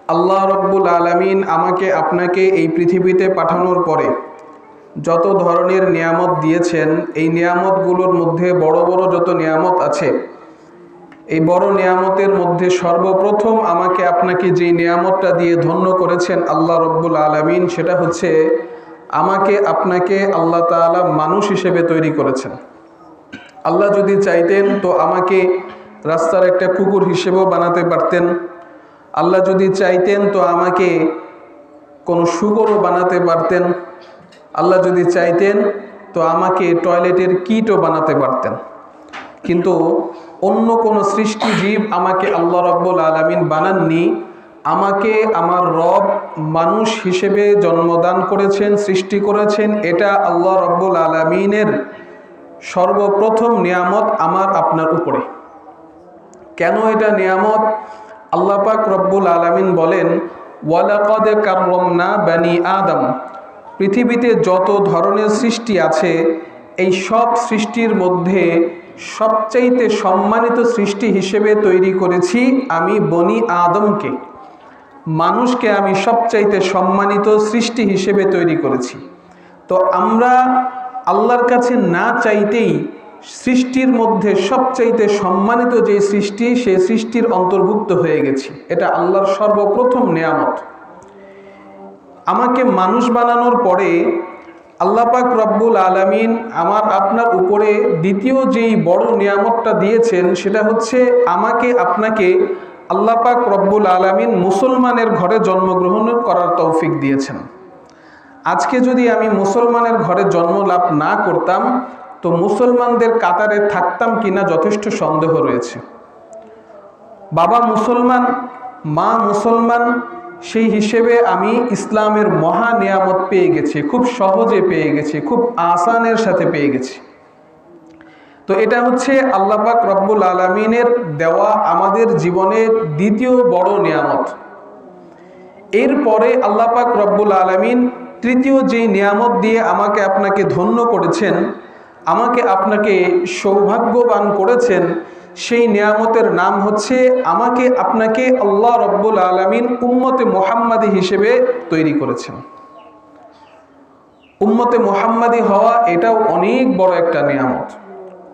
আল্লাহ রব্বুল আলামিন আমাকে আপনাকে এই পৃথিবীতে পাঠানোর পরে যত ধরনের নিয়ামত দিয়েছেন, এই নিয়ামতগুলোর মধ্যে বড় বড় যত নিয়ামত আছে, এই বড় নিয়ামতের মধ্যে সর্বপ্রথম আমাকে আপনাকে যে নিয়ামতটা দিয়ে ধন্য করেছেন আল্লাহ রব্বুল আলামিন, সেটা হচ্ছে আমাকে আপনাকে আল্লাহ তাআলা মানুষ হিসেবে তৈরি করেছেন। আল্লাহ যদি চাইতেন তো আমাকে রাস্তার একটা কুকুর হিসেবেও বানাতে পারতেন। আল্লাহ যদি চাইতেন তো আমাকে কোনো শুকরও বানাতে পারতেন। আল্লাহ যদি চাইতেন তো আমাকে টয়লেটের কিটও বানাতে পারতেন। কিন্তু অন্য কোনো সৃষ্টি জীব আমাকে আল্লাহ রব্বুল আলামিন বানাননি। আমাকে আমার রব মানুষ হিসেবে জন্মদান করেছেন, সৃষ্টি করেছেন। এটা আল্লাহ রব্বুল আলামিনের সর্বপ্রথম নিয়ামত আমার আপনার উপরে। কেন এটা নিয়ামত? আল্লাহ পাক রব্বুল আলামিন বলেন, ওয়ালাকাদ কাররামনা বানি আদম। পৃথিবীতে যত ধরনের সৃষ্টি আছে, এই সব সৃষ্টির মধ্যে সবচাইতে সম্মানিত সৃষ্টি হিসেবে তৈরি করেছি আমি বনি আদমকে। মানুষকে আমি সবচাইতে সম্মানিত সৃষ্টি হিসেবে তৈরি করেছি। তো আমরা আল্লাহর কাছে না চাইতেই সৃষ্টির মধ্যে সবচাইতে সম্মানিত যে সৃষ্টি, সেই সৃষ্টির অন্তর্ভুক্ত হয়ে গেছি। এটা আল্লাহর সর্বপ্রথম নিয়ামত। আমাকে মানুষ বানানোর পরে আল্লাহ পাক রব্বুল আলামিন আমার আপনার উপরে দ্বিতীয় যেই বড় নিয়ামতটা দিয়েছেন, সেটা হচ্ছে আমাকে আপনাকে আল্লাহ পাক রব্বুল আলামিন মুসলমানের ঘরে জন্মগ্রহণ করার তৌফিক দিয়েছেন। আজকে যদি আমি মুসলমানের ঘরে জন্ম লাভ না করতাম তো মুসলমানদের কাতারে থাকতাম কিনা যথেষ্ট সন্দেহ রয়েছে। বাবা মুসলমান, মা মুসলমান, সেই হিসেবে আমি ইসলামের মহা নিয়ামত পেয়ে গেছি, খুব সহজে পেয়ে গেছি, খুব আসানের সাথে পেয়ে গেছি। তো এটা হচ্ছে আল্লাহ পাক রব্বুল আলামিনের দেওয়া আমাদের জীবনের দ্বিতীয় বড় নিয়ামত। এরপরে আল্লাহ পাক রব্বুল আলামিন তৃতীয় যেই নিয়ামত দিয়ে আমাকে আপনাকে ধন্য করেছেন, আমাকে আপনাকে সৌভাগ্যবান করেছেন, সেই নিয়ামতের নাম হচ্ছে আমাকে আপনাকে আল্লাহ রব্বুল আলামিন উম্মতে মুহাম্মাদি হিসেবে তৈরি করেছেন। উম্মতে মুহাম্মাদি হওয়া এটাও অনেক বড় একটা নিয়ামত।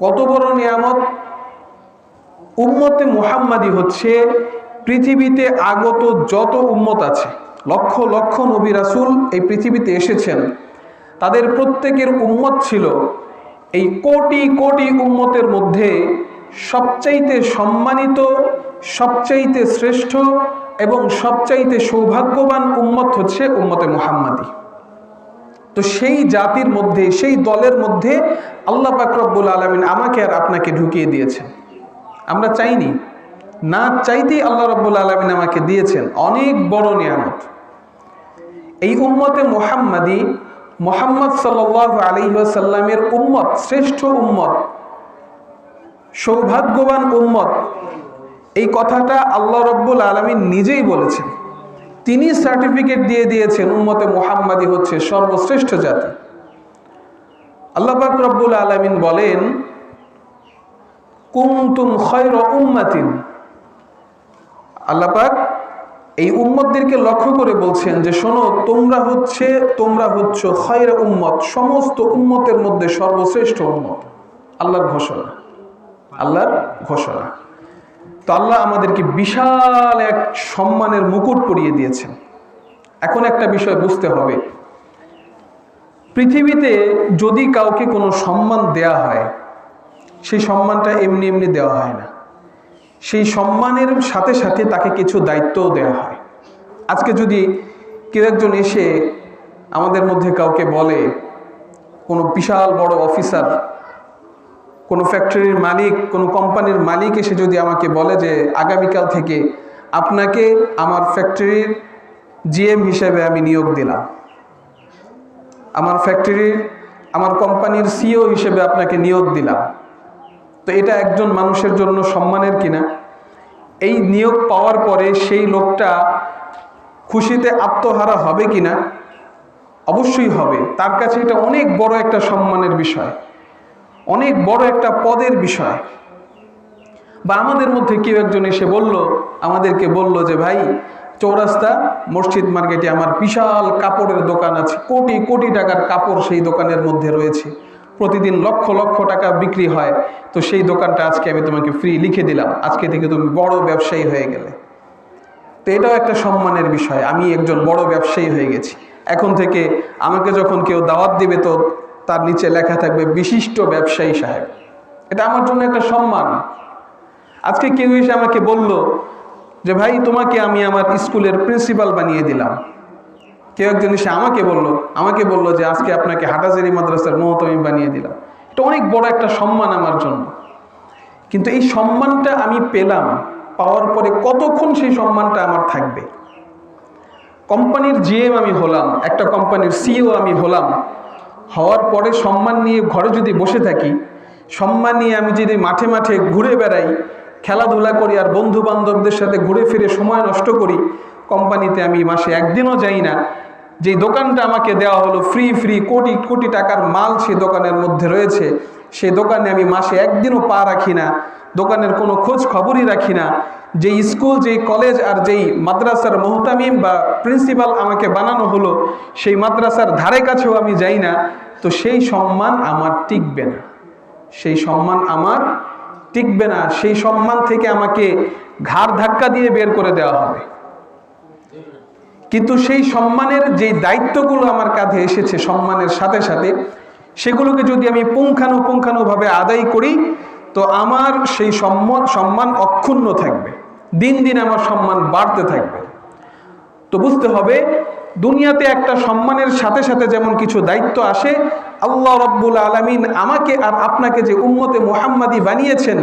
কত বড় নিয়ামত! উম্মতে মুহাম্মাদি হচ্ছে পৃথিবীতে আগত যত উম্মত আছে, লক্ষ লক্ষ নবী রাসূল এই পৃথিবীতে এসেছেন, তাদের প্রত্যেকের উম্মত ছিল এই কোটি কোটি উম্মতের মধ্যে সবচাইতে সম্মানিত, সবচাইতে শ্রেষ্ঠ এবং সবচাইতে সৌভাগ্যবান উম্মত হচ্ছে উম্মতে মুহাম্মাদি। তো সেই জাতির মধ্যে, সেই দলের মধ্যে আল্লাহ পাক রব্বুল আলামিন আমাকে আর আপনাকে ঢুকিয়ে দিয়েছেন। আমরা চাইনি, না চাইতেই আল্লাহ রব্বুল আলামিন আমাকে দিয়েছেন। অনেক বড় নিয়ামত। এই উম্মতে মুহাম্মাদি, মুহাম্মদ সাল্লাল্লাহু আলাইহি ওয়াসাল্লামের উম্মত, শ্রেষ্ঠ উম্মত, সৌভাগ্যবান উম্মত, এই কথাটা আল্লাহ রব্বুল আলামিন নিজেই বলেছেন। তিনি সার্টিফিকেট দিয়ে দিয়েছেন উম্মতে মুহাম্মাদি হচ্ছে সর্বশ্রেষ্ঠ জাতি। আল্লাহ পাক রব্বুল আলামিন বলেন, কুনতুম খায়রা উম্মাতিন। আল্লাহ পাক এই উম্মতদেরকে লক্ষ্য করে বলছেন যে শোনো, তোমরা হচ্ছ খায়রা উম্মত, সমস্ত উম্মতের মধ্যে সর্বশ্রেষ্ঠ উম্মত। আল্লাহর ঘোষণা, আল্লাহর ঘোষণা। তো আল্লাহ আমাদেরকে বিশাল এক সম্মানের মুকুট পরিয়ে দিয়েছেন। এখন একটা বিষয় বুঝতে হবে, পৃথিবীতে যদি কাউকে কোনো সম্মান দেয়া হয়, সেই সম্মানটা এমনি এমনি দেওয়া হয় না। সেই সম্মানের সাথে সাথে তাকে কিছু দায়িত্বও দেওয়া হয়। আজকে যদি কেউ একজন এসে আমাদের মধ্যে কাউকে বলে, কোনো বিশাল বড় অফিসার, কোনো ফ্যাক্টরির মালিক, কোনো কোম্পানির মালিক এসে যদি আমাকে বলে যে আগামীকাল থেকে আপনাকে আমার ফ্যাক্টরির জিএম হিসেবে আমি নিয়োগ দিলাম, আমার কোম্পানির সিইও হিসেবে আপনাকে নিয়োগ দিলাম, তো এটা একজন মানুষের জন্য সম্মানের কিনা? এই নিয়োগ পাওয়ার পরে সেই লোকটা খুশিতে আত্মহারা হবে কিনা? অবশ্যই হবে। তার কাছে এটা অনেক বড় একটা সম্মানের বিষয়, অনেক বড় একটা পদের বিষয়। বা আমাদের মধ্যে কেউ একজন এসে আমাদেরকে বলল যে ভাই চৌরাস্তা মসজিদ মার্কেটে আমার বিশাল কাপড়ের দোকান আছে, কোটি কোটি টাকার কাপড় সেই দোকানের মধ্যে রয়েছে, প্রতিদিন লক্ষ লক্ষ টাকা বিক্রি হয়, তো সেই দোকানটা আজকে আমি তোমাকে ফ্রি লিখে দিলাম, আজকে থেকে তুমি বড় ব্যবসায়ী হয়ে গেলে। তো এটাও একটা সম্মানের বিষয়, আমি একজন বড় ব্যবসায়ী হয়ে গেছি। এখন থেকে আমাকে যখন কেউ দাওয়াত দিবে তো তার নিচে লেখা থাকবে বিশিষ্ট ব্যবসায়ী সাহেব। এটা আমার জন্য একটা সম্মান। আজকে কেউ এসে আমাকে বলল যে ভাই তোমাকে আমি আমার স্কুলের প্রিন্সিপাল বানিয়ে দিলাম। কেউ একজন এসে আমাকে বলল যে আজকে আপনাকে হাটাজারি মাদ্রাসার মোহতামিম বানিয়ে দিলাম। এটা অনেক বড় একটা সম্মান আমার জন্য। কিন্তু এই সম্মানটা আমি পেলাম, পাওয়ার পরে কতক্ষণ সেই সম্মানটা আমার থাকবে? কোম্পানির জিএম আমি হলাম, একটা কোম্পানির সিইও আমি হলাম, হওয়ার পরে সম্মান নিয়ে ঘরে যদি বসে থাকি, সম্মান নিয়ে আমি যদি মাঠে মাঠে ঘুরে বেড়াই, খেলাধুলা করি আর বন্ধু বান্ধবদের সাথে ঘুরে ফিরে সময় নষ্ট করি, কোম্পানিতে আমি মাসে একদিনও যাই না, যেই দোকানটা আমাকে দেওয়া হলো ফ্রি কোটি কোটি টাকার মাল সেই দোকানের মধ্যে রয়েছে, সেই দোকানে আমি মাসে একদিনও পা রাখি না, দোকানের কোনো খোঁজ খবরই রাখি না, যেই স্কুল যেই কলেজ আর যেই মাদ্রাসার মোহতামিম বা প্রিন্সিপাল আমাকে বানানো হলো সেই মাদ্রাসার ধারে কাছেও আমি যাই না, তো সেই সম্মান আমার টিকবে না, সেই সম্মান আমার টিকবে না। সেই সম্মান থেকে আমাকে ঘাড় ধাক্কা দিয়ে বের করে দেওয়া হবে। কিন্তু সেই সম্মানের যে দায়িত্বগুলো আমার কাঁধে এসেছে সম্মানের সাথে সাথে, সেগুলোকে যদি আমি পুঙ্খানুপুঙ্খানুভাবে আদায় করি তো আমার সেই সম্মান অক্ষুণ্ণ থাকবে, দিন দিন আমার সম্মান বাড়তে থাকবে। তো বুঝতে হবে দুনিয়াতে একটা সম্মানের সাথে সাথে যেমন কিছু দায়িত্ব আসে, আল্লাহ রাব্বুল আলামিন আমাকে আর আপনাকে যে উম্মতে মুহাম্মাদি বানিয়েছেন,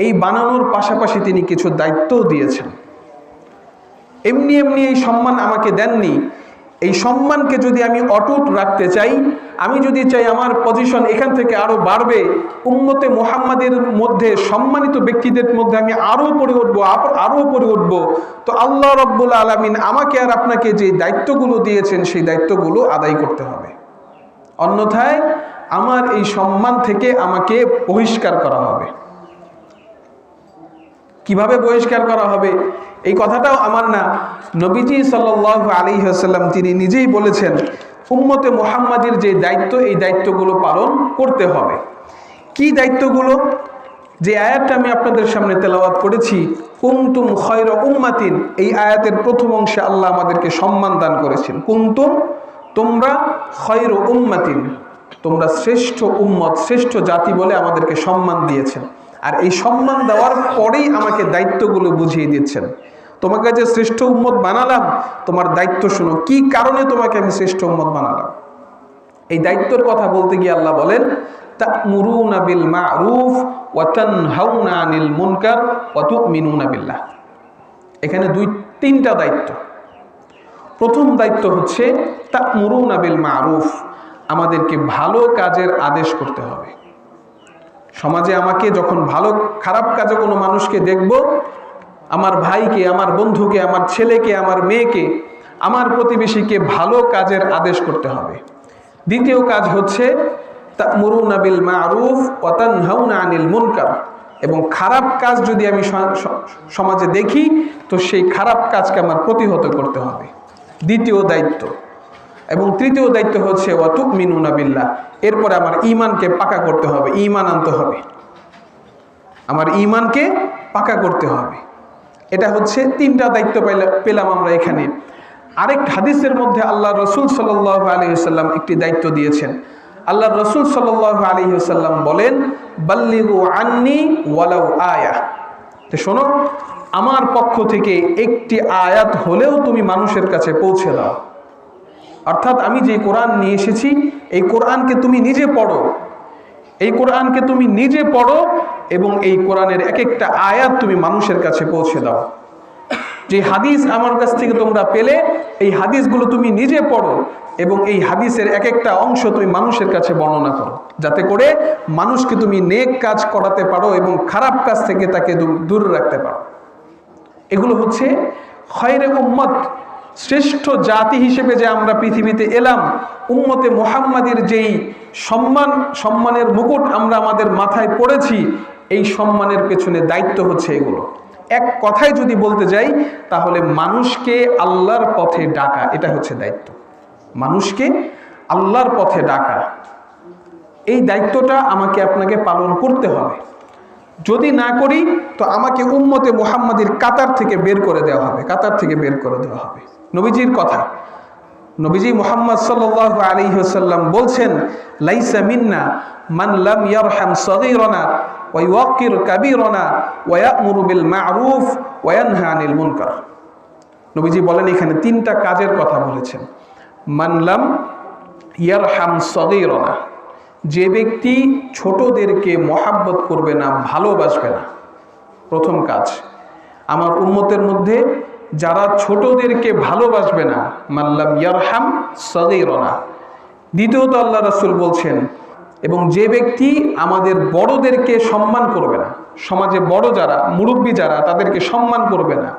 এই বানানোর পাশাপাশি তিনি কিছু দায়িত্বও দিয়েছেন। এমনি এমনি এই সম্মান আমাকে দেননি। এই সম্মানকে যদি আমি অটুট রাখতে চাই, আমি যদি চাই আমার পজিশন এখান থেকে আরো বাড়বে, উম্মতে মুহাম্মাদের মধ্যে সম্মানিত ব্যক্তিদের মধ্যে আমি আরো উপরে উঠবো, তো আল্লাহ রাব্বুল আলামিন আমাকে আর আপনাকে যে দায়িত্বগুলো দিয়েছেন সেই দায়িত্বগুলো আদায় করতে হবে। অন্যথায় আমার এই সম্মান থেকে আমাকে বহিষ্কার করা হবে। কিভাবে বহিষ্কার করা হবে এই কথাটাও আমার না, নবীজি সাল্লাল্লাহু আলাইহি ওয়াসাল্লাম তিনি নিজেই বলেছেন উম্মতে মুহাম্মাদির যে দায়িত্ব, এই দায়িত্বগুলো পালন করতে হবে। কি দায়িত্বগুলো? যে আয়াতটা আমি আপনাদের সামনে তেলাওয়াত করেছি, কুনতুম খায়রা উম্মাতিন, এই আয়াতের প্রথম অংশে আল্লাহ আমাদেরকে সম্মান দান করেছেন। কুনতুম, তোমরা, খায়রা উম্মাতিন, তোমরা শ্রেষ্ঠ উম্মত, শ্রেষ্ঠ জাতি বলে আমাদেরকে সম্মান দিয়েছেন। আর এই সম্মান দেওয়ার পরেই আমাকে দায়িত্বগুলো বুঝিয়ে দিচ্ছেন। তোমাকে যে শ্রেষ্ঠ উম্মত বানালাম, তোমার দায়িত্ব শোনো, কি কারণে তোমাকে আমি শ্রেষ্ঠ উম্মত বানালাম। এই দায়িত্বের কথা বলতে গিয়ে আল্লাহ বলেন তা'মুরুনা বিল মা'রুফ ওয়া তানহাউনা আনিল মুনকার ওয়া তু'মিনুনা বিল্লাহ। এখানে তিনটা দায়িত্ব। প্রথম দায়িত্ব হচ্ছে তা'মুরুনা বিল মা'রুফ, আমাদেরকে ভালো কাজের আদেশ করতে হবে। সমাজে আমাকে যখন খারাপ কাজে কোনো মানুষকে দেখব, আমার ভাইকে, আমার বন্ধুকে, আমার ছেলেকে, আমার মেয়েকে, আমার প্রতিবেশীকে ভালো কাজের আদেশ করতে হবে। দ্বিতীয় কাজ হচ্ছে তা'মুরুনা বিল মা'রুফ ওয়া তানহাউনা আনিল মুনকার, এবং খারাপ কাজ যদি আমি সমাজে দেখি তো সেই খারাপ কাজকে আমার প্রতিহত করতে হবে, দ্বিতীয় দায়িত্ব। এবং তৃতীয় দায়িত্ব হচ্ছে ওয়া তু'মিনুনা বিল্লাহ, এরপরে আমার ঈমানকে পাকা করতে হবে, ঈমান আনতে হবে, আমার ঈমানকে পাকা করতে হবে। এটা হচ্ছে তিনটা দায়িত্ব পেলাম আমরা এখানে। আরেক হাদিসের মধ্যে আল্লাহ রসুল সাল্লাল্লাহু আলাইহি ওয়াসাল্লাম একটি দায়িত্ব দিয়েছেন। আল্লাহ রসুল সাল্লাল্লাহু আলাইহি ওয়াসাল্লাম বলেন বাল্লিগু আন্নি ওয়ালাউ আয়া, তো শোনো, আমার পক্ষ থেকে একটি আয়াত হলেও তুমি মানুষের কাছে পৌঁছে দাও। অর্থাৎ আমি যে কোরআন নিয়ে এসেছি, এই কোরআনকে তুমি নিজে পড়ো, এই কোরআনকে তুমি নিজে পড়ো এবং এই কোরআনের এক একটা আয়াত তুমি মানুষের কাছে পৌঁছে দাও। যে হাদিস আমার কাছ থেকে তোমরা পেলে, এই হাদিসগুলো তুমি নিজে পড়ো এবং এই হাদিসের এক একটা অংশ তুমি মানুষের কাছে বর্ণনা করো, যাতে করে মানুষকে তুমি নেক কাজ করাতে পারো এবং খারাপ কাজ থেকে তাকে দূরে রাখতে পারো। এগুলো হচ্ছে খায়রে উম্মত, শ্রেষ্ঠ জাতি হিসেবে যে আমরা পৃথিবীতে এলাম, উম্মতে মুহাম্মাদের যেই সম্মানের মুকুট আমরা আমাদের মাথায় পড়েছি, এই সম্মানের পেছনে দায়িত্ব হচ্ছে এগুলো। এক কথায় যদি বলতে যাই তাহলে মানুষকে আল্লাহর পথে ডাকা, এটা হচ্ছে দায়িত্ব। মানুষকে আল্লাহর পথে ডাকা, এই দায়িত্বটা আমাকে আপনাকে পালন করতে হবে। যদি না করি তো আমাকে উম্মতে মুহাম্মাদির কাতার থেকে বের করে দেওয়া হবে, কাতার থেকে বের করে দেওয়া হবে। নবীজির কথা, নবীজি মুহাম্মদ সাল্লাল্লাহু আলাইহি ওয়াসাল্লাম বলছেন, লাইসা মিন্না মান লাম ইয়ারহাম সগীরানা ওয়া ইউক্কির কাবীরানা ওয়া ইয়া'মুরু বিল মা'রুফ ওয়া ইয়ানহা আনিল মুনকার। নবীজি বলেন এখানে তিনটা কাজের কথা বলেছেন। মান লাম ইয়ারহাম সগীরানা, যে ব্যক্তি ছোটদেরকে মহাব্বত করবে না, ভালোবাসবে না। প্রথম কাজ, আমার উম্মতের মধ্যে যারা ছোটদেরকে ভালোবাসবে না, মাল্লাম ইয়ারহাম সগীরানা। দ্বিতীয়ত আল্লাহ রাসূল বলছেন, এবং যে ব্যক্তি আমাদের বড়দেরকে সম্মান করবে না, সমাজে বড় যারা, মুরব্বী যারা, তাদেরকে সম্মান করবে না।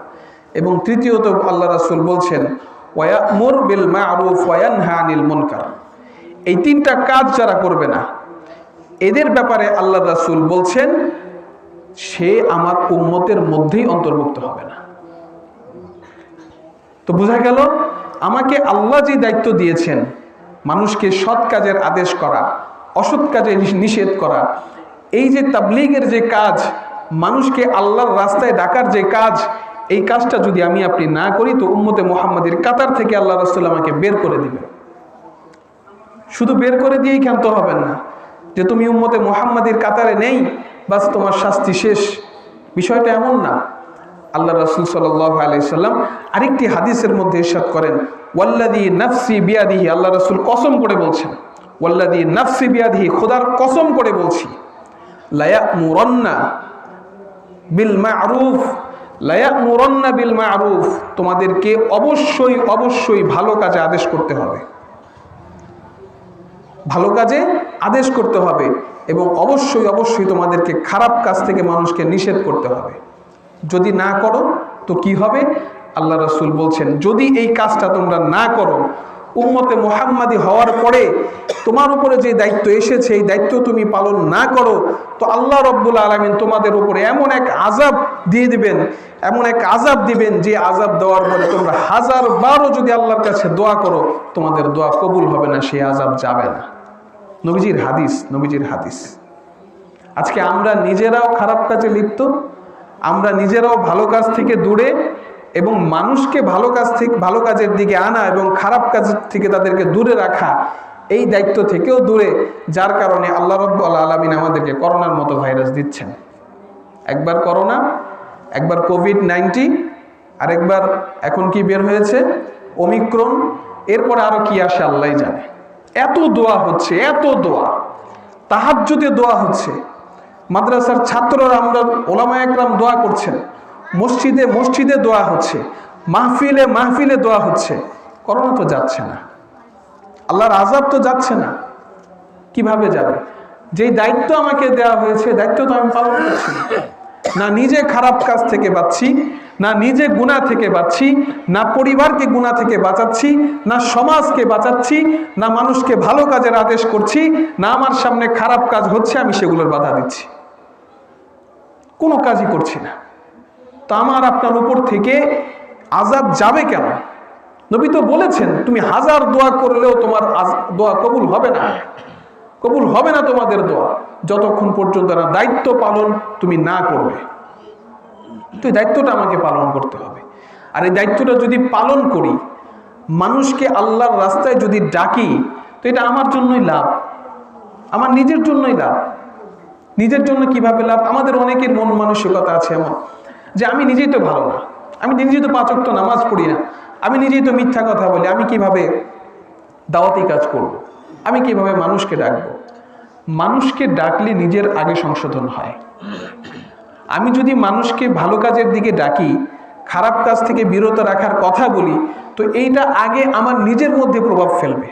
এবং তৃতীয়ত আল্লাহ রাসূল বলছেন, ওয়ায়া'মুর বিল মা'রুফ ওয়া ইয়ানহা আনিল মুনকার। এই তিনটা কাজ যারা করবে না, এদের ব্যাপারে আল্লাহ রাসূল বলছেন সে আমার উম্মতের মধ্যেই অন্তর্ভুক্ত হবে না। তো বোঝা গেল আমাকে আল্লাহ যে দায়িত্ব দিয়েছেন মানুষকে সৎ কাজের আদেশ করা, অসৎ কাজে নিষেধ করা, এই যে তাবলীগের যে কাজ, মানুষকে আল্লাহর রাস্তায় ডাকার যে কাজ, এই কাজটা যদি আমি আপনি না করি তো উম্মতে মুহাম্মাদির কাতার থেকে আল্লাহ রাসূল আমাকে বের করে দিবেন। শুধু বের করে দিয়েই ক্ষান্ত হবেন না যে তুমি উম্মতে মুহাম্মাদির কাতারে নেই, বাস তোমার শাস্তি শেষ, বিষয়টা এমন না। আল্লাহ রাসূল সাল্লাল্লাহু আলাইহি সাল্লাম আরেকটি হাদিসের মধ্যে ইরশাদ করেন, ওয়াল্লাযী নাফসি বিয়াদিহি, আল্লাহ রাসূল কসম করে বলছেন, ওয়াল্লাযী নাফসি বিয়াদিহি, খোদার কসম করে বলছি, লা ইয়া'মুরান্না বিল মা'রুফ, লা ইয়া'মুরান্না বিল মা'রুফ, তোমাদেরকে অবশ্যই অবশ্যই ভালো কাজে আদেশ করতে হবে, ভালো কাজে আদেশ করতে হবে, এবং অবশ্যই অবশ্যই তোমাদেরকে খারাপ কাজ থেকে মানুষকে নিষেধ করতে হবে। যদি না করো তো কি হবে? আল্লাহ রাসূল বলছেন, যদি এই কাজটা তোমরা না করো, উম্মতে মুহাম্মাদি হওয়ার পরে তোমার উপরে যে দায়িত্ব এসেছে এই দায়িত্ব তুমি পালন না করো, তো আল্লাহ রাব্বুল আলামিন তোমাদের উপরে এমন এক আযাব দিয়ে দিবেন, এমন এক আযাব দিবেন, যে আযাব দেওয়ার পরে তোমরা হাজার বারও যদি আল্লাহর কাছে দোয়া করো তোমাদের দোয়া কবুল হবে না, সেই আযাব যাবে না। নবীজির হাদিস, নবীজির হাদিস। আজকে আমরা নিজেরাও খারাপ কাজে লিপ্ত, আমরা নিজেরাও ভালো কাজ থেকে দূরে, এবং মানুষকে ভালো কাজ থেকে, ভালো কাজের দিকে আনা এবং খারাপ কাজ থেকে তাদেরকে দূরে রাখা, এই দায়িত্ব থেকেও দূরে, যার কারণে আল্লাহ রাব্বুল আলামিন আমাদেরকে করোনার মতো ভাইরাস দিচ্ছেন। একবার করোনা, একবার কোভিড-19, আরেকবার এখন কি বের হয়েছে ওমিক্রন, এরপরে আরো কি আসে আল্লাহই জানে। এত দোয়া হচ্ছে, এত দোয়া, তাহাজ্জুদে দোয়া হচ্ছে, মাদ্রাসার ছাত্ররা, আমরা ওলামা একরাম দোয়া করছেন, মসজিদে মসজিদে দোয়া হচ্ছে, মাহফিলে মাহফিলে দোয়া হচ্ছে। করোনা তো যাচ্ছে না, আল্লাহর আযাব তো যাচ্ছে না, কিভাবে যাবে? যেই দায়িত্ব আমাকে দেওয়া হয়েছে দায়িত্ব তো আমি পালন করছি না। নিজে খারাপ কাজ থেকে বাঁচছি না, নিজে গুনাহ থেকে বাঁচছি না, পরিবারকে গুনাহ থেকে বাঁচাচ্ছি না, সমাজকে বাঁচাচ্ছি না, মানুষকে ভালো কাজের আদেশ করছি না, আমার সামনে খারাপ কাজ হচ্ছে আমি সেগুলোর বাধা দিচ্ছি, কোনো কাজই করছি না। তো আমার আপনার উপর থেকে আযাব যাবে কেন? নবী তো বলেছেন তুমি হাজার দোয়া করলেও তোমার দোয়া কবুল হবে না, কবুল হবে না তোমাদের দোয়া, যতক্ষণ পর্যন্ত না দায়িত্ব পালন তুমি না করবে। তো এই দায়িত্বটা আমাকে পালন করতে হবে। আর এই দায়িত্বটা যদি পালন করি, মানুষকে আল্লাহর রাস্তায় যদি ডাকি, তো এটা আমার জন্যই লাভ, আমার নিজের জন্যই লাভ। নিজের জন্য কিভাবে লাভ? আমাদের অনেকের মন মানসিকতা আছে এমন যে আমি নিজেই তো ভালো না, আমি নিজেই তো 5 ওয়াক্ত নামাজ পড়ি না, আমি নিজেই তো মিথ্যা কথা বলি, আমি কিভাবে দাওয়াতি কাজ করব, আমি কিভাবে মানুষকে ডাকবো? মানুষকে ডাকলে নিজের আগে সংশোধন হয়। আমি যদি মানুষকে ভালো কাজের দিকে ডাকি, খারাপ কাজ থেকে বিরত রাখার কথা বলি, তো এইটা আগে আমার নিজের মধ্যে প্রভাব ফেলবে।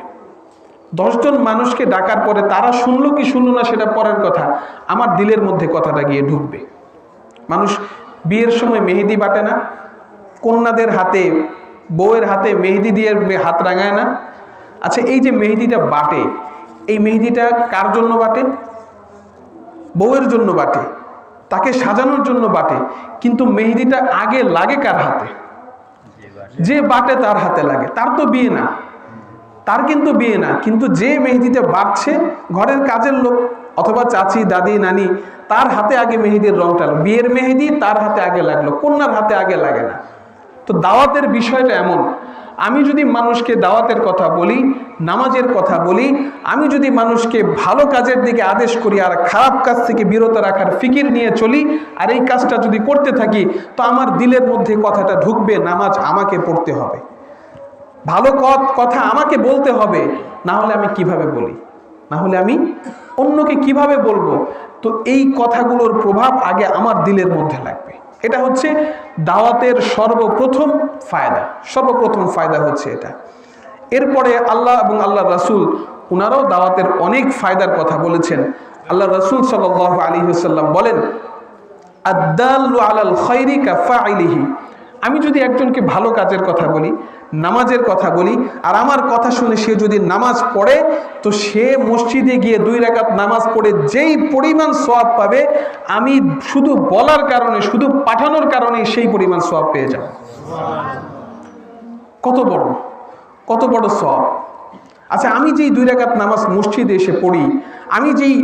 10 জন মানুষকে ডাকার পরে তারা শুনলো কি শুনলো না সেটা পরের কথা, আমার দিলের মধ্যে কথাটা গিয়ে ঢুকবে। মানুষ বিয়ের সময় মেহেদি বাটে না, কন্যাদের হাতে, বউয়ের হাতে মেহেদি দিয়ে হাত রাঙায় না? আচ্ছা, এই যে মেহেদিটা বাটে, এই মেহেদিটা কার জন্য বাটে? বউয়ের জন্য বাটে। তাকে সাজানোর জন্য বাটে, কিন্তু মেহেদিটা আগে লাগে কার হাতে? যে বাটে তার হাতে লাগে। তার তো বিয়ে না, তার কিন্তু বিয়ে না, কিন্তু যে মেহেদিতে বাটছে ঘরের কাজের লোক অথবা চাচি, দাদি, নানি, তার হাতে আগে মেহেদির রংটা লাগলো। বিয়ের মেহেদি তার হাতে আগে লাগলো, কন্যার হাতে আগে লাগে না। তো দাওয়াতের বিষয়টা এমন, আমি যদি মানুষকে দাওয়াতের কথা বলি, নামাজের কথা বলি, আমি যদি মানুষকে ভালো কাজের দিকে আদেশ করি আর খারাপ কাজ থেকে বিরত রাখার ফিকির নিয়ে চলি, আর এই কাজটা যদি করতে থাকি, তো আমার দিলের মধ্যে কথাটা ঢুকবে, নামাজ আমাকে পড়তে হবে, ভালো কথা আমাকে বলতে হবে, না হলে আমি কিভাবে বলি, না হলে আমি অন্যকে কিভাবে বলবো? তো এই কথাগুলোর প্রভাব আগে আমার দিলের মধ্যে লাগবে। এটা হচ্ছে দাওয়াতের সর্বপ্রথম ফায়দা হচ্ছে এটা। এরপরে আল্লাহ এবং আল্লাহ রাসূল ওনারাও দাওয়াতের অনেক ফায়দার কথা বলেছেন। আল্লাহ রাসূল সাল্লাল্লাহু আলাইহি ওয়াসাল্লাম বলেন, আদ-দাল্লু আলাল খায়রি কাফাইলিহি। আমি যদি একজনকে ভালো কাজের কথা বলি, নামাজের কথা বলি, আর আমার কথা শুনে সে যদি নামাজ পড়ে, তো সে মসজিদে গিয়ে 2 রাকাত নামাজ পড়ে যেই পরিমাণ সওয়াব পাবে, আমি শুধু বলার কারণে, শুধু পাঠানোর কারণে সেই পরিমাণ সওয়াব পেয়ে যাব। কত বড় সওয়াব। আচ্ছা, আমি যেই 2 রাকাত নামাজ মসজিদে এসে পড়ি, আমি যেই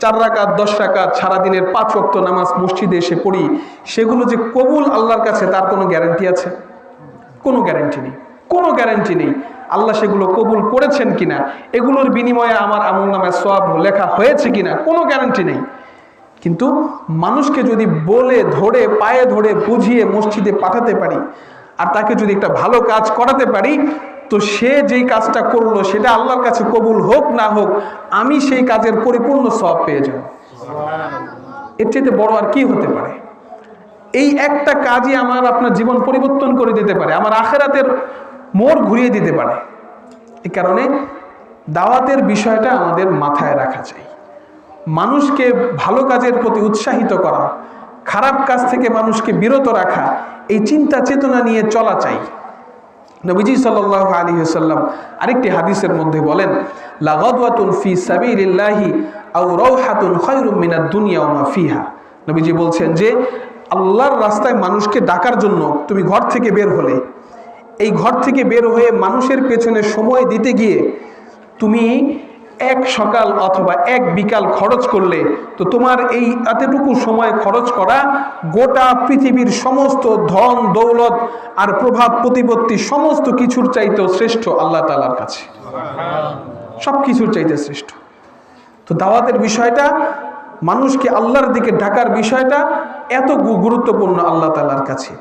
4 রাকাত 10 রাকাত সারাদিনের 5 ওয়াক্ত নামাজ মসজিদে এসে পড়ি, সেগুলো যে কবুল আল্লাহর কাছে, তার কোনো গ্যারান্টি আছে? কোনো গ্যারান্টি নেই। আল্লাহ সেগুলো কবুল করেছেন কিনা, এগুলোর বিনিময়ে আমার আমলনামায় সওয়াব লেখা হয়েছে কিনা, কোনো গ্যারান্টি নেই। কিন্তু মানুষকে যদি বলে ধরে, পায়ে ধরে, বুঝিয়ে মসজিদে পাঠাতে পারি, আর তাকে যদি একটা ভালো কাজ করাতে পারি, তো সে যেই কাজটা করলো সেটা আল্লাহর কাছে কবুল হোক না হোক, আমি সেই কাজের পরিপূর্ণ সওয়াব পেয়ে যাব। এর চাইতে বড় আর কি হতে পারে? এই একটা কাজই আমার আপনার জীবন পরিবর্তন করে দিতে পারে, আমার আখিরাতের মোড় ঘুরিয়ে দিতে পারে। এই কারণে দাওয়াতের বিষয়টা আমাদের মাথায় রাখা চাই। মানুষকে ভালো কাজের প্রতি উৎসাহিত করা, খারাপ কাজ থেকে মানুষকে বিরত রাখা, এই চিন্তা চেতনা নিয়ে চলা চাই। নবীজি সাল্লাল্লাহু আলাইহি ওয়াসাল্লাম আরেকটি হাদিসের মধ্যে বলেন, লা গাদওয়াতুন ফি সাবিলিল্লাহি আও রাওহাতুন খায়রুম মিনাদ দুনিয়া ওয়া মা ফিহা। নবীজি বলছেন যে আল্লাহর রাস্তায় মানুষকে ডাকার জন্য তুমি ঘর থেকে বের হলে, এই ঘর থেকে বের হয়ে মানুষের পেছনে সময় দিতে গিয়ে তুমি এক সকাল অথবা এক বিকাল খরচ করলে, তো তোমার এই এতটুকু সময় খরচ করা গোটা পৃথিবীর সমস্ত ধন দৌলত আর প্রভাব প্রতিপত্তি সমস্ত কিছুর চাইতেও শ্রেষ্ঠ আল্লাহ তাআলার কাছে, সব কিছুর চাইতে শ্রেষ্ঠ। তো দাওয়াতের বিষয়টা, মানুষকে আল্লাহর দিকে ডাকার বিষয়টা এত গুরুত্বপূর্ণ আল্লাহ তাআলার কাছে।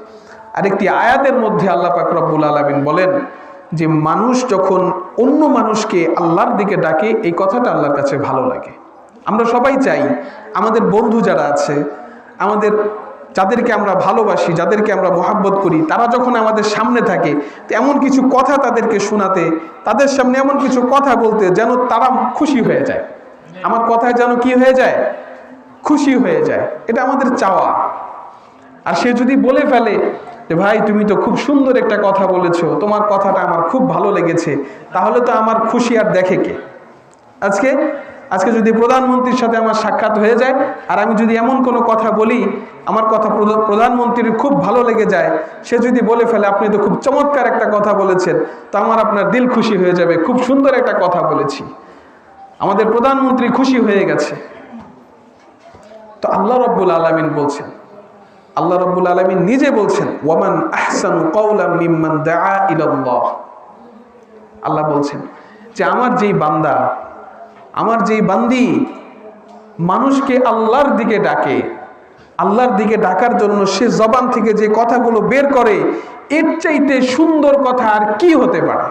আরেকটি আয়াতের মধ্যে আল্লাহ পাক রব্বুল আলামিন বলেন যে মানুষ যখন অন্য মানুষকে আল্লাহর দিকে ডাকে, এই কথাটা আল্লাহর কাছে ভালো লাগে। আমরা সবাই চাই আমাদের বন্ধু যারা আছে, আমাদের যাদেরকে আমরা ভালোবাসি, যাদেরকে আমরা মহাব্বত করি, তারা যখন আমাদের সামনে থাকে, তো এমন কিছু কথা তাদেরকে শোনাতে, তাদের সামনে এমন কিছু কথা বলতে যেন তারা খুশি হয়ে যায়। আমার কথায় যেন কি হয়ে যায়? খুশি হয়ে যায়। এটা আমাদের চাওয়া। আর সে যদি বলে ফেলে যে ভাই তুমি তো খুব সুন্দর একটা কথা বলেছো, তোমার কথাটা আমার খুব ভালো লেগেছে, তাহলে তো আমার খুশি আর দেখে কে? আজকে যদি প্রধানমন্ত্রীর সাথে আমার সাক্ষাৎ হয়ে যায়, আর আমি যদি এমন কোনো কথা বলি, আমার কথা প্রধানমন্ত্রীর খুব ভালো লেগে যায়, সে যদি বলে ফেলে আপনি তো খুব চমৎকার একটা কথা বলেছেন, তো আপনার দিল খুশি হয়ে যাবে, খুব সুন্দর একটা কথা বলেছি, আমাদের প্রধানমন্ত্রী খুশি হয়ে গেছে। তো আল্লাহ রাব্বুল আলামিন বলছেন, আল্লাহ রাব্বুল আলামিন নিজে বলছেন, ওয়ামান আহসানু কাওলাম মিম্মান দাআ ইলাল্লাহ। আল্লাহ বলছেন যে আমার যেই বান্দা, আমার যেই বান্দি মানুষকে আল্লাহর দিকে ডাকে, আল্লাহর দিকে ডাকার জন্য সে জবান থেকে যে কথাগুলো বের করে, এর চাইতে সুন্দর কথা আর কি হতে পারে?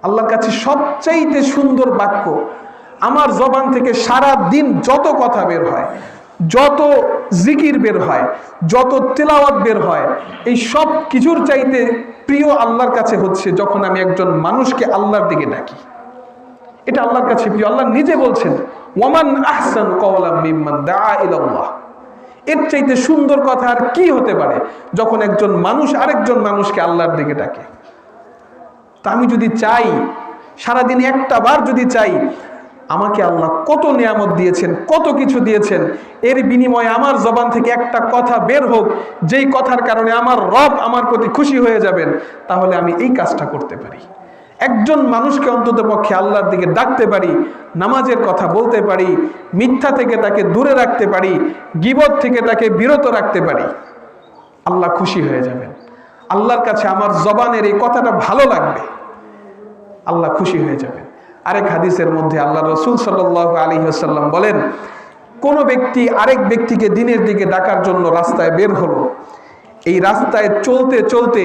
আল্লাহর কাছে সবচাইতে সুন্দর বাক্য আমার জবান থেকে সারা দিন যত কথা বের হয়, যত জিকির বের হয়, যত তেলাওয়াত বের হয়, এই সব কিছুর চাইতে প্রিয় আল্লাহর কাছে হচ্ছে যখন আমি একজন মানুষকে আল্লাহর দিকে ডাকি। এটা আল্লাহর কাছে প্রিয়। আল্লাহ নিজে বলছেন, ওয়ামান আহসানু কাওলাম মিম্মান দাআ ইলাল্লাহ। এর চাইতে সুন্দর কথা আর কি হতে পারে যখন একজন মানুষ আরেকজন মানুষকে আল্লাহর দিকে ডাকে? তা আমি যদি চাই, সারাদিন একটা বার যদি চাই আমাকে আল্লাহ কত নিয়ামত দিয়েছেন, কত কিছু দিয়েছেন, এর বিনিময়ে আমার জবান থেকে একটা কথা বের হোক যেই কথার কারণে আমার রব আমার প্রতি খুশি হয়ে যাবেন, তাহলে আমি এই কাজটা করতে পারি। একজন মানুষকে অন্তত পক্ষে আল্লাহর দিকে ডাকতে পারি, নামাজের কথা বলতে পারি, মিথ্যা থেকে তাকে দূরে রাখতে পারি, গীবত থেকে তাকে বিরত রাখতে পারি, আল্লাহ খুশি হয়ে যাবেন। আল্লাহর কাছে আমার জবানের এই কথাটা ভালো লাগবে, আল্লাহ খুশি হয়ে যাবেন। আরেক হাদিসের মধ্যে আল্লাহ রসুল সাল্লাল্লাহু আলাইহি ওয়াসাল্লাম বলেন, কোনো ব্যক্তি আরেক ব্যক্তিকে দ্বীনের দিকে ডাকার জন্য রাস্তায় বের হলো, এই রাস্তায় চলতে চলতে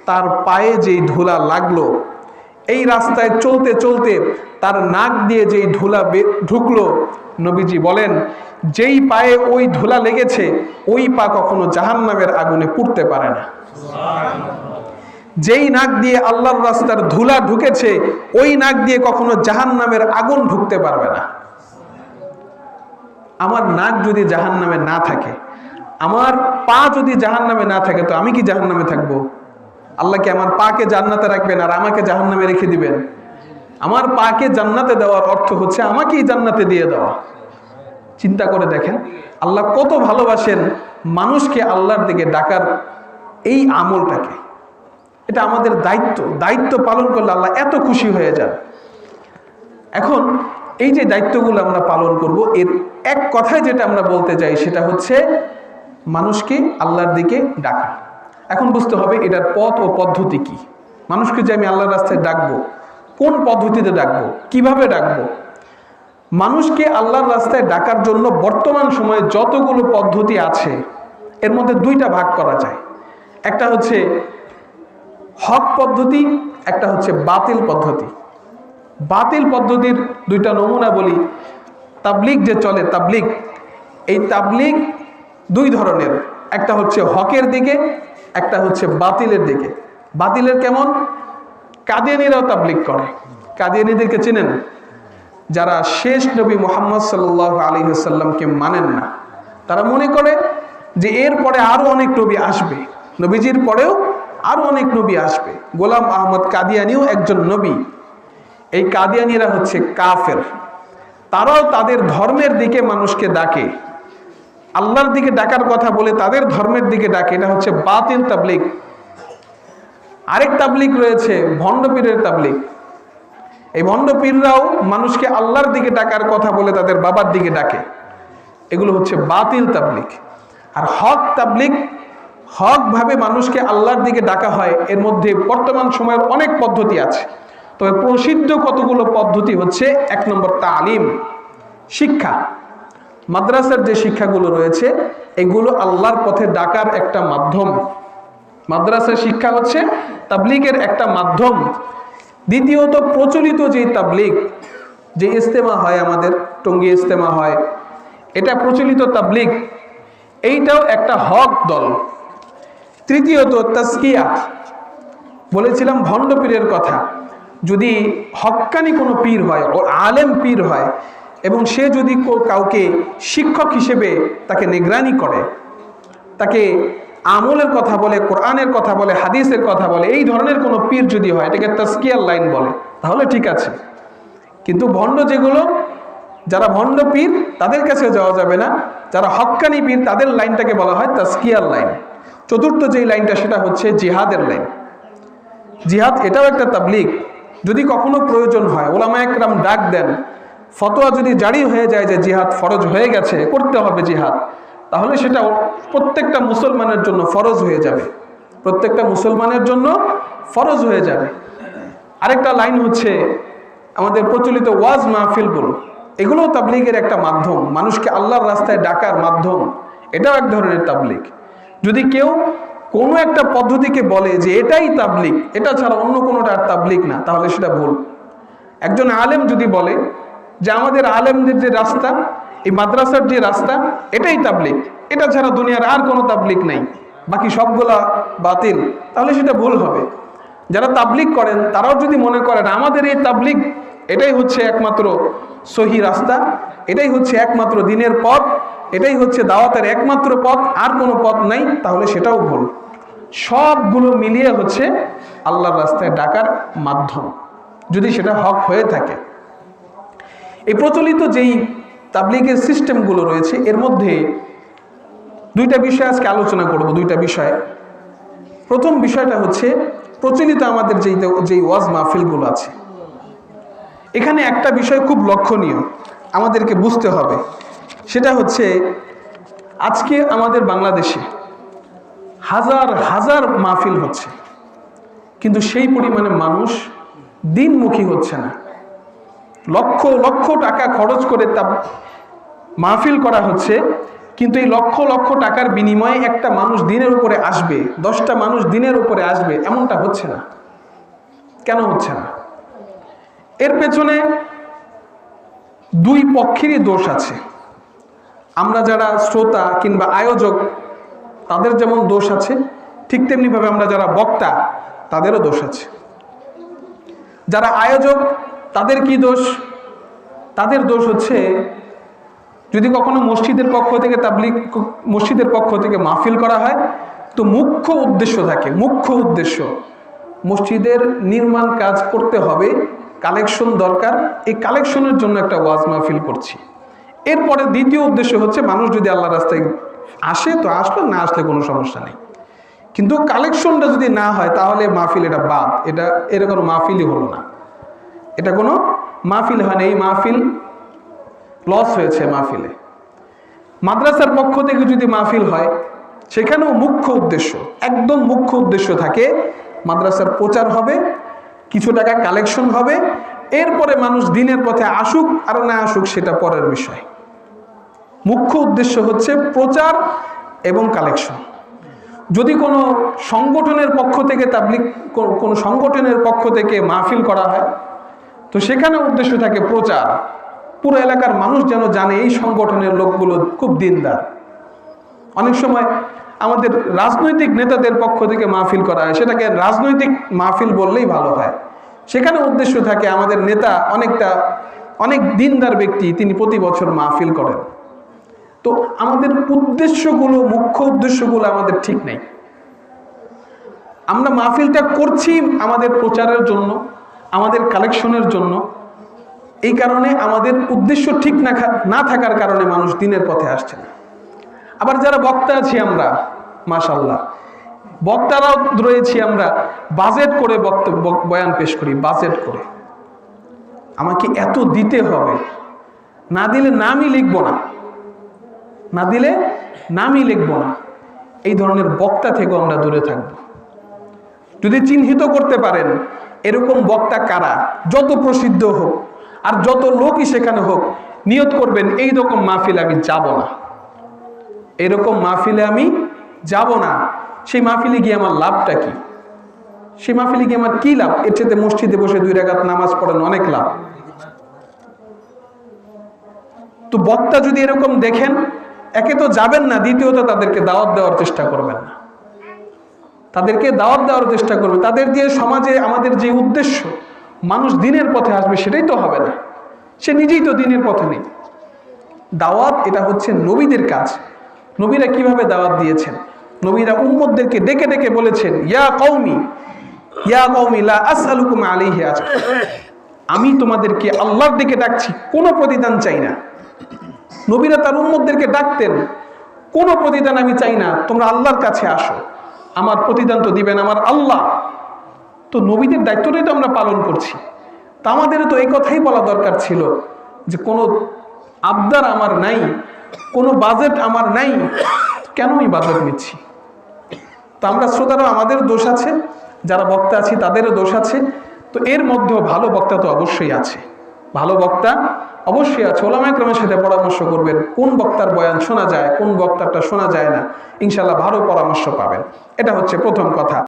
তার পায়ে যেই ধুলা লাগলো, এই রাস্তায় চলতে চলতে তার নাক দিয়ে যেই ধুলা ঢুকলো, নবীজি বলেন যেই পায়ে ওই ধুলা লেগেছে ওই পা কখনো জাহান্নামের আগুনে পুড়তে পারে না। যেই নাক দিয়ে আল্লাহর রাস্তার ধুলা ঢুকেছে ওই নাক দিয়ে কখনো জাহান্নামের আগুন ঢুকতে পারবে না। আমার নাক যদি জাহান্নামে না থাকে, আমার পা যদি জাহান্নামে না থাকে, তো আমি কি জাহান্নামে থাকবো? আল্লাহ কি আমার পাকে জান্নাতে রাখবেন আর আমাকে জাহান্নামে রেখে দিবেন? আমার পাকে জান্নাতে দেওয়ার অর্থ হচ্ছে আমাকেই জান্নাতে দিয়ে দেওয়া। চিন্তা করে দেখেন আল্লাহ কত ভালোবাসেন মানুষকে আল্লাহর দিকে ডাকার এই আমলটাকে। এটা আমাদের দায়িত্ব পালন করলে আল্লাহ এত খুশি হয়ে যান। এখন এই যে দায়িত্বগুলো আমরা পালন করব, এর এক কথায় যেটা আমরা বলতে চাই সেটা হচ্ছে মানুষকে আল্লাহর দিকে ডাকা। এখন বুঝতে হবে এটার পথ ও পদ্ধতি কি। মানুষকে যে আমি আল্লাহর রাস্তায় ডাকবো, কোন পদ্ধতিতে ডাকবো, কিভাবে ডাকবো? মানুষকে আল্লাহর রাস্তায় ডাকার জন্য বর্তমান সময়ে যতগুলো পদ্ধতি আছে এর মধ্যে দুইটা ভাগ করা যায়। একটা হচ্ছে হক পদ্ধতি, একটা হচ্ছে বাতিল পদ্ধতি। বাতিল পদ্ধতির দুইটা নমুনা বলি। তাবলিগ যে চলে, তাবলিগ, এই তাবলিগ দুই ধরনের, একটা হচ্ছে হকের দিকে, একটা হচ্ছে বাতিলের দিকে। বাতিলের কেমন? কাদিয়ানীরাও তাবলিগ করে। কাদিয়ানীদেরকে চেনেন? যারা শেষ নবী মুহাম্মদ সাল্লাল্লাহু আলাইহি ওয়াসাল্লামকে মানেন না, তারা মনে করে যে এর পরে আরো অনেক নবী আসবে, নবীজির পরেও আরো অনেক নবী আসবে। গোলাম আহমদ কাদিয়ানীও একজন নবী। এই কাদিয়ানীরা হচ্ছে কাফের। তারাও তাদের ধর্মের দিকে মানুষকে ডাকে, আল্লাহর দিকে ডাকার কথা বলে তাদের ধর্মের দিকে ডাকে। এটা হচ্ছে বাতিল তাবলিগ। আরেক তাবলিগ রয়েছে ভণ্ড পীরের তাবলিগ। এই ভণ্ড পীররাও মানুষকে আল্লাহর দিকে ডাকার কথা বলে তাদের বাবার দিকে ডাকে। এগুলো হচ্ছে বাতিল তাবলিগ। আর হক তাবলিগ, হক ভাবে মানুষকে আল্লাহর দিকে ডাকা হয়। এর মধ্যে বর্তমান সময়ের অনেক পদ্ধতি আছে, তবে প্রসিদ্ধ কতগুলো পদ্ধতি হচ্ছে, এক নম্বর তালিম, শিক্ষা। মাদ্রাসার যে শিক্ষাগুলো রয়েছে এগুলো আল্লাহর পথে ডাকার একটা মাধ্যম। মাদ্রাসার শিক্ষা হচ্ছে তাবলিগের একটা মাধ্যম। দ্বিতীয়ত প্রচলিত যে তাবলিগ, যে ইজতেমা হয়, আমাদের টঙ্গী ইজতেমা হয়, এটা প্রচলিত তাবলিগ, এইটাও একটা হক দল। তৃতীয়ত তাজকিয়া, বলেছিলাম ভণ্ড পীরের কথা। যদি হক্কানি কোনো পীর হয়, ও আলেম পীর হয়, এবং সে যদি কাউকে শিক্ষক হিসেবে তাকে নিগরানি করে, তাকে আমলের কথা বলে, কোরআনের কথা বলে, হাদিসের কথা বলে, এই ধরনের কোনো পীর যদি হয়, এটাকে তাজকিয়ার লাইন বলে, তাহলে ঠিক আছে। কিন্তু ভণ্ড যেগুলো, যারা ভণ্ড পীর তাদের কাছে যাওয়া যাবে না। যারা হক্কানি পীর তাদের লাইনটাকে বলা হয় তাজকিয়ার লাইন। চতুর্থ যেই লাইনটা সেটা হচ্ছে জিহাদের লাইন। জিহাদ এটাও একটা তাবলিগ। যদি কখনো প্রয়োজন হয়, ওলামা একরাম ডাক দেন, ফতোয়া যদি জারি হয়ে যায় যে জিহাদ ফরজ হয়ে গেছে, করতে হবে জিহাদ, তাহলে সেটা প্রত্যেকটা মুসলমানের জন্য ফরজ হয়ে যাবে, প্রত্যেকটা মুসলমানের জন্য ফরজ হয়ে যাবে। আরেকটা লাইন হচ্ছে আমাদের প্রচলিত ওয়াজ মাহফিলগুলো, এগুলোও তাবলিগের একটা মাধ্যম, মানুষকে আল্লাহর রাস্তায় ডাকার মাধ্যম। এটাও এক ধরনের তাবলিগ। যদি কেউ কোনো একটা পদ্ধতিকে বলে যে এটাই তাবলিগ, এটা ছাড়া অন্য কোনোটা আর তাবলিগ না, তাহলে সেটা ভুল। একজন আলেম যদি বলে যে আমাদের আলেমদের যে রাস্তা, এই মাদ্রাসার যে রাস্তা, এটাই তাবলিগ, এটা ছাড়া দুনিয়ার আর কোনো তাবলিগ নাই, বাকি সবগুলা বাতিল, তাহলে সেটা ভুল হবে। যারা তাবলিগ করেন তারাও যদি মনে করেন আমাদের এই তাবলিগ এটাই হচ্ছে একমাত্র সহি রাস্তা, এটাই হচ্ছে একমাত্র দিনের পথ, এটাই হচ্ছে দাওয়াতের একমাত্র পথ, আর কোনো পথ নাই, তাহলে সেটাও ভুল। সবগুলো মিলিয়ে হচ্ছে আল্লাহর রাস্তায় ডাকার মাধ্যম, যদি সেটা হক হয়ে থাকে। এই প্রচলিত যেই তাবলীগের সিস্টেমগুলো রয়েছে এর মধ্যে দুইটা বিষয় আজকে আলোচনা করব, দুইটা বিষয়। প্রথম বিষয়টা হচ্ছে প্রচলিত আমাদের যেই ওয়াজ মাহফিলগুলো আছে, এখানে একটা বিষয় খুব লক্ষণীয় আমাদেরকে বুঝতে হবে, সেটা হচ্ছে আজকে আমাদের বাংলাদেশে হাজার হাজার মাহফিল হচ্ছে, কিন্তু সেই পরিমাণে মানুষ দিনমুখী হচ্ছে না। লক্ষ লক্ষ টাকা খরচ করে তা মাহফিল করা হচ্ছে, কিন্তু এই লক্ষ লক্ষ টাকার বিনিময়ে একটা মানুষ দিনের উপরে আসবে, 10টা মানুষ দিনের উপরে আসবে, এমনটা হচ্ছে না। কেন হচ্ছে না? এর পেছনে দুই পক্ষেরই দোষ আছে। আমরা যারা শ্রোতা কিংবা আয়োজক তাদের যেমন দোষ আছে, ঠিক তেমনিভাবে আমরা যারা বক্তা তাদেরও দোষ আছে। যারা আয়োজক তাদের কি দোষ? তাদের দোষ হচ্ছে যদি কখনো মসজিদের পক্ষ থেকে তাবলীগ মসজিদের পক্ষ থেকে মাহফিল করা হয়, তো মুখ্য উদ্দেশ্য থাকে, মুখ্য উদ্দেশ্য মসজিদের নির্মাণ কাজ করতে হবে, কালেকশন দরকার, এই কালেকশনের জন্য একটা ওয়াজ মাহফিল করছি। এরপরে দ্বিতীয় উদ্দেশ্য হচ্ছে মানুষ যদি আল্লাহর রাস্তায় আসে তো আসলো, না আসলে কোনো সমস্যা নেই, কিন্তু কালেকশনটা যদি না হয় তাহলে মাহফিল এটা বাদ, এটা কোনো মাহফিলই হলো না, এটা কোনো মাহফিল হয় না। এই মাহফিল লস হয়েছে। মাহফিলে মাদ্রাসার পক্ষ থেকে যদি মাহফিল হয়, সেখানেও মুখ্য উদ্দেশ্য, একদম মুখ্য উদ্দেশ্য থাকে মাদ্রাসার প্রচার হবে, কিছু টাকা কালেকশন হবে, এরপরে মানুষ দিনের পথে আসুক আর না আসুক সেটা পরের বিষয়। মুখ্য উদ্দেশ্য হচ্ছে প্রচার এবং কালেকশন। যদি কোনো সংগঠনের পক্ষ থেকে তাবলীগ কোনো সংগঠনের পক্ষ থেকে মাহফিল করা হয়, তো সেখানে উদ্দেশ্য থাকে প্রচার, পুরো এলাকার মানুষ যেন জানে এই সংগঠনের লোকগুলো খুব দিনদার। অনেক সময় আমাদের রাজনৈতিক নেতাদের পক্ষ থেকে মাহফিল করা হয়, সেটাকে রাজনৈতিক মাহফিল বললেই ভালো হয়। সেখানে উদ্দেশ্য থাকে আমাদের নেতা অনেক দিনদার ব্যক্তি, তিনি প্রতি বছর মাহফিল করেন। তো আমাদের উদ্দেশ্যগুলো, মুখ্য উদ্দেশ্যগুলো আমাদের ঠিক নেই। আমরা মাহফিলটা করছি আমাদের প্রচারের জন্য, আমাদের কালেকশনের জন্য, এই কারণে আমাদের উদ্দেশ্য ঠিক না থাকার কারণে মানুষ দিনের পথে আসছে না। আবার যারা বক্তা আছি আমরা, মাশাআল্লাহ বক্তারাও রয়েছি, আমরা বাজেট করে বয়ান পেশ করি, বাজেট করে। আমাকে এত দিতে হবে, না দিলে নামই লিখবো না, না দিলে নামই লিখবো না, এই ধরনের বক্তা থেকেও আমরা দূরে থাকবো। যদি চিহ্নিত করতে পারেন এরকম বক্তা কারা, যত প্রসিদ্ধ হোক আর যত লোকই সেখানে হোক, নিয়ত করবেন এই রকম মাহফিলে আমি যাব না, এরকম মাহফিলে আমি যাব না। সেই মাহফিলে গিয়ে আমার লাভটা কি? সেই মাহফিলে গিয়ে আমার কি লাভ? এর চেয়ে মসজিদে বসে 2 রাকাত নামাজ পড়েন অনেক লাভ। তো বক্তা যদি এরকম দেখেন, একে তো যাবেন না, দ্বিতীয়ত তাদেরকে দাওয়াত দেওয়ার চেষ্টা করবেন না, তাদেরকে দাওয়াত দেওয়ার চেষ্টা করবেন। তাদের দিয়ে সমাজে আমাদের যে উদ্দেশ্য মানুষ দিনের পথে আসবে সেটাই তো হবে না, সে নিজেই তো দিনের পথে নেই। দাওয়াত এটা হচ্ছে নবীদের কাজ। নবীরা কিভাবে দাওয়াত দিয়েছেন? নবীরা উম্মতদেরকে ডেকে ডেকে বলেছেন, ইয়া কওমি লা আসআলুকুম আলাইহি আজর, আমি তোমাদেরকে আল্লাহর দিকে ডাকছি, কোনো প্রতিদান চাই না। নবীরা তার উম্মতদেরকে ডাকতেন, কোনো প্রতিদান আমি চাই না, তোমরা আল্লাহর কাছে আসো, আমার প্রতিদান তো দিবেন আমার আল্লাহ। তো নবীদের দায়িত্বটাই তো আমরা পালন করছি। তা আমাদেরও তো এই কথাই বলা দরকার ছিল যে কোনো আবদার আমার নাই, কোনো বাজেট আমার নাই, কেন আমি বাজেট নিচ্ছি? তো আমরা শ্রোতারা, আমাদের দোষ আছে, যারা বক্তা আছি তাদেরও দোষ আছে। তো এর মধ্যেও ভালো বক্তা তো অবশ্যই আছে, ভালো বক্তা অবশ্যই আছে। ওলামায়ে কেরামের সাথে পরামর্শ করবেন কোন বক্তার বয়ান শোনা যায়, কোন বক্তারটা শোনা যায় না, ইনশাআল্লাহ ভালো পরামর্শ পাবেন। এটা হচ্ছে প্রথম কথা।